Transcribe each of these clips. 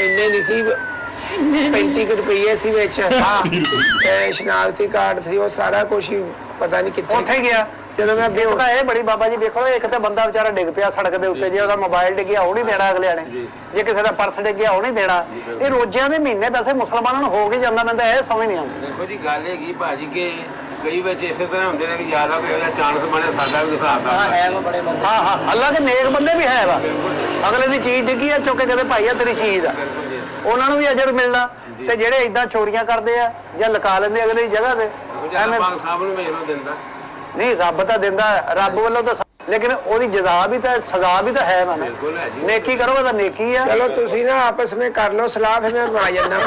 ਇੰਨੇ ਨਹੀਂ ਸੀ 35 ਰੁਪਏ ਸੀ ਵਿੱਚ। ਤੇ ਸ਼ਨਾਖਤੀ ਕਾਰਡ ਸੀ, ਉਹ ਸਾਰਾ ਕੁਝ ਹੀ ਪਤਾ ਨਹੀਂ ਕਿੱਥੇ ਉੱਥੇ ਗਿਆ। ਜਦੋਂ ਮੈਂ ਪਤਾ ਇਹ ਬੜੀ ਬਾਬਾ ਜੀ ਦੇਖੋ, ਇੱਕ ਤਾਂ ਬੰਦਾ ਵਿਚਾਰਾ ਡਿੱਗ ਪਿਆ ਸੜਕ ਦੇ ਉੱਤੇ, ਜੇ ਉਹਦਾ ਮੋਬਾਈਲ ਡਿੱਗਿਆ ਉਹ ਨਹੀਂ ਦੇਣਾ ਅਗਲਿਆਂ ਨੇ, ਜੇ ਕਿਸੇ ਦਾ ਪਰਸ ਡਿੱਗਿਆ ਉਹ ਨਹੀਂ ਦੇਣਾ। ਇਹ ਰੋਜ਼ਿਆਂ ਦੇ ਮਹੀਨੇ ਵੈਸੇ ਮੁਸਲਮਾਨਾਂ ਨੂੰ ਹੋ ਕੇ ਜਾਂਦਾ, ਮੈਨੂੰ ਇਹ ਸਮਝ ਨਹੀਂ ਆਉਂਦੀ। ਦੇਖੋ ਜੀ ਗੱਲ ਹੈਗੀ ਭਾਜੀ ਕਿ ਕਈ ਵਿੱਚ ਇਸੇ ਤਰ੍ਹਾਂ ਹੁੰਦੇ ਨੇ ਕਿ ਜ਼ਿਆਦਾ ਕੋਈ ਇਹਦਾ ਚਾਂਸ ਬਣੇ, ਸਾਡਾ ਵੀ ਹਿਸਾਬ ਦਾ ਹੈ ਬੜੇ ਬੰਦੇ। ਹਾਂ ਅੱਲਾ ਦੇ ਨੇਕ ਬੰਦੇ ਵੀ ਹੈ ਵਾ, ਅਗਲੇ ਦੀ ਚੀਜ਼ ਡਿੱਗੀ ਆ ਚੁੱਕ ਕੇ ਕਹਿੰਦੇ ਭਾਈ ਆ ਤੇਰੀ ਚੀਜ਼ ਆ, ਉਹਨਾਂ ਨੂੰ ਵੀ ਅਜਰ ਮਿਲਣਾ। ਤੇ ਜਿਹੜੇ ਇਦਾਂ ਚੋਰੀਆਂ ਕਰਦੇ ਆ ਜਾਂ ਲੁਕਾ ਲੈਂਦੇ ਅਗਲੇ ਦੀ ਜਗ੍ਹਾ ਤੇ, ਐਵੇਂ ਸਾਹਿਬ ਨੂੰ ਮੈਨੂੰ ਦਿੰਦਾ ਨਹੀਂ ਰੱਬ ਤਾਂ ਦਿੰਦਾ, ਰੱਬ ਵੱਲੋਂ ਤਾਂ, ਲੇਕਿਨ ਉਹਦੀ ਜਜ਼ਾ ਵੀ ਤਾਂ ਸਜ਼ਾ ਵੀ ਤਾਂ ਹੈ ਨਾ। ਨੇਕੀ ਕਰੋਗੇ ਤਾਂ ਨੇਕੀ ਆ। ਚਲੋ ਤੁਸੀਂ ਨਾ ਆਪਸ ਵਿੱਚ ਕਰ ਲਓ ਸਲਾਹ, ਫਿਰ ਮੈਂ ਆ ਜਾਂਦਾ।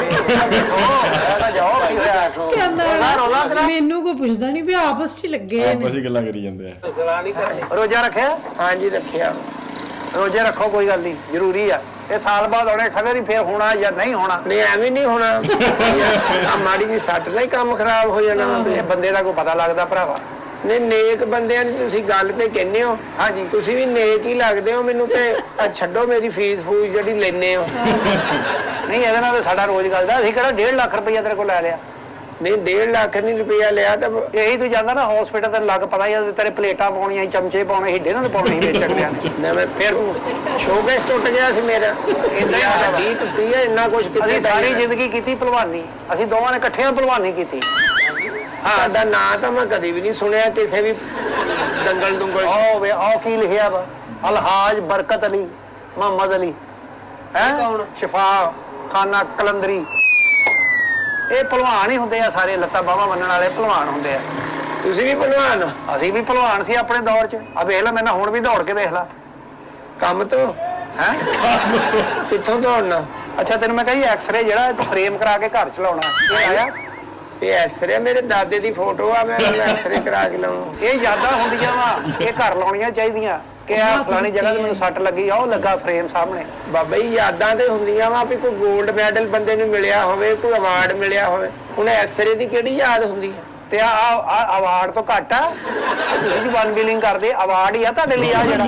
ਮੈਨੂੰ ਕੋਈ ਪੁੱਛਦਾ ਨਹੀਂ ਵੀ ਆਪਸ 'ਚ ਲੱਗੇ ਨੇ, ਆਪਸ 'ਚ ਗੱਲਾਂ ਕਰੀ ਜਾਂਦੇ ਆ। ਸਲਾਹ ਨਹੀਂ ਕਰਨੀ। ਰੋਜ਼ਾ ਰੱਖਿਆ? ਹਾਂਜੀ ਰੱਖਿਆ। ਰੋਜ਼ੇ ਰੱਖੋ, ਕੋਈ ਗੱਲ ਨਹੀਂ, ਜ਼ਰੂਰੀ ਆ। ਇਹ ਸਾਲ ਬਾਅਦ ਆਉਣੇ, ਖਬਰ ਨਹੀਂ ਫੇਰ ਹੋਣਾ ਜਾਂ ਨਹੀਂ ਹੋਣਾ। ਨਹੀਂ ਐਵੇਂ ਨਹੀਂ ਹੋਣਾ, ਮਾੜੀ ਜੀ ਸੱਟ ਦਾ ਹੀ ਕੰਮ ਖਰਾਬ ਹੋ ਜਾਣਾ। ਇਹ ਬੰਦੇ ਦਾ ਕੋਈ ਪਤਾ ਲੱਗਦਾ ਭਰਾਵਾ। ਨਹੀਂ ਨੇਕ ਬੰਦਿਆਂ ਦੀ ਤੁਸੀਂ ਗੱਲ ਤੇ ਕਹਿੰਦੇ ਹੋ। ਹਾਂਜੀ ਤੁਸੀਂ ਵੀ ਨੇਕ ਹੀ ਲੱਗਦੇ ਹੋ ਮੈਨੂੰ। ਤੇ ਛੱਡੋ ਮੇਰੀ ਫੀਸ ਫੂਸ ਜਿਹੜੀ ਲੈਨੇ ਹੋ। ਨਹੀਂ ਇਹਦੇ ਨਾਲ ਤਾਂ ਸਾਡਾ ਰੋਜ਼ ਗੱਲਦਾ। ਅਸੀਂ ਕਿਹੜਾ 1.5 ਲੱਖ ਰੁਪਇਆ ਤੇਰੇ ਕੋਲ ਲੈ ਲਿਆ। ਨਹੀਂ 1.5 ਲੱਖ ਨਹੀਂ ਰੁਪਇਆ ਲਿਆ ਤਾਂ ਇਹੀ ਤੂੰ ਜਾਂਦਾ ਨਾ ਹਸਪੀਟਲ, ਤੈਨੂੰ ਲੱਗ ਪਤਾ ਹੀ ਤੇਰੇ ਪਲੇਟਾਂ ਪਾਉਣੀਆਂ, ਚਮਚੇ ਪਾਉਣੇ, ਹਿੱਡੇ ਨਾਲ ਪਾਉਣੇ ਸੀ ਵਿੱਚ ਅਗਲਿਆਂ ਨੇ। ਮੈਂ ਫਿਰ ਸ਼ੋਕੇਸ ਟੁੱਟ ਗਿਆ ਸੀ ਮੇਰਾ, ਏਦਾਂ ਹੀ ਹੁੰਦਾ ਵਾ। ਹੱਡੀ ਟੁੱਟੀ ਹੈ, ਇੰਨਾ ਕੁਛ ਅਸੀਂ ਕਿਤੇ ਸਾਰੀ ਜ਼ਿੰਦਗੀ ਕੀਤੀ ਭਲਵਾਨੀ, ਅਸੀਂ ਦੋਵਾਂ ਨੇ ਇਕੱਠਿਆਂ ਭਲਵਾਨੀ ਕੀਤੀ। ਤੁਹਾਡਾ ਨਾਂ ਤਾਂ ਮੈਂ ਕਦੀ ਵੀ ਨਹੀਂ ਸੁਣਿਆ ਕਿਸੇ ਵੀ ਦੰਗਲ ਦੁੰਗਲ। ਆਹ ਵੇ ਆਹ ਕੀ ਲਿਖਿਆ ਵਾ, ਅਲਹਾਜ ਬਰਕਤ ਅਲੀ ਮੁਹੰਮਦ ਅਲੀ ਹੈ, ਸ਼ਿਫਾ ਖਾਨਾ ਕਲੰਦਰੀ। ਇਹ ਭਲਵਾਨ ਹੀ ਹੁੰਦੇ ਆ ਸਾਰੇ, ਲੱਤਾਂ ਬਾਹਾਂ ਮੰਨਣ ਵਾਲੇ ਭਲਵਾਨ ਹੁੰਦੇ ਆ। ਤੁਸੀਂ ਵੀ ਭਲਵਾਨ ਹੋ? ਅਸੀਂ ਵੀ ਭਲਵਾਨ ਸੀ ਆਪਣੇ ਦੌਰ 'ਚ। ਆ ਵੇਖ ਲੈ, ਮੈਂ ਹੁਣ ਵੀ ਦੌੜ ਕੇ ਵੇਖ ਲਾ। ਕੰਮ ਤੋਂ ਹੈ ਕਿੱਥੋਂ ਦੌੜਨਾ? ਅੱਛਾ ਤੈਨੂੰ ਮੈਂ ਕਹੀ ਐਕਸਰੇ ਜਿਹੜਾ ਫਰੇਮ ਕਰਾ ਕੇ ਘਰ ਚਲਾਉਣਾ, ਇਹ ਆਇਆ। ਇਹ ਐਕਸਰੇ ਮੇਰੇ ਦਾਦੇ ਦੀ ਫੋਟੋ ਆ, ਮੈਂ ਐਕਸਰੇ ਕਰਾ ਕੇ ਲਾਉਂ। ਇਹ ਯਾਦਾਂ ਹੁੰਦੀਆਂ ਵਾ, ਇਹ ਘਰ ਲਾਉਣੀਆਂ ਚਾਹੀਦੀਆਂ ਕਿ ਆ ਫਲਾਣੀ ਜਗ੍ਹਾ ਤੇ ਮੈਨੂੰ ਸੱਟ ਲੱਗੀ ਆ, ਉਹ ਲੱਗਾ ਫਰੇਮ ਸਾਹਮਣੇ। ਬਾਬਾ ਜੀ ਯਾਦਾਂ ਤੇ ਹੁੰਦੀਆਂ ਵਾ ਵੀ ਕੋਈ 골ਡ ਮੈਡਲ ਬੰਦੇ ਨੂੰ ਮਿਲਿਆ ਹੋਵੇ, ਕੋਈ ਅਵਾਰਡ ਮਿਲਿਆ ਹੋਵੇ। ਹੁਣ ਐਕਸਰੇ ਦੀ ਕਿਹੜੀ ਯਾਦ ਹੁੰਦੀ ਹੈ? ਤੇ ਆ ਅਵਾਰਡ ਤੋਂ ਘੱਟ ਆ। ਤੁਸੀਂ ਜੀ 1 ਬਿਲਿੰਗ ਕਰਦੇ, ਅਵਾਰਡ ਹੀ ਆ ਤੁਹਾਡੇ ਲਈ ਆ ਜਿਹੜਾ।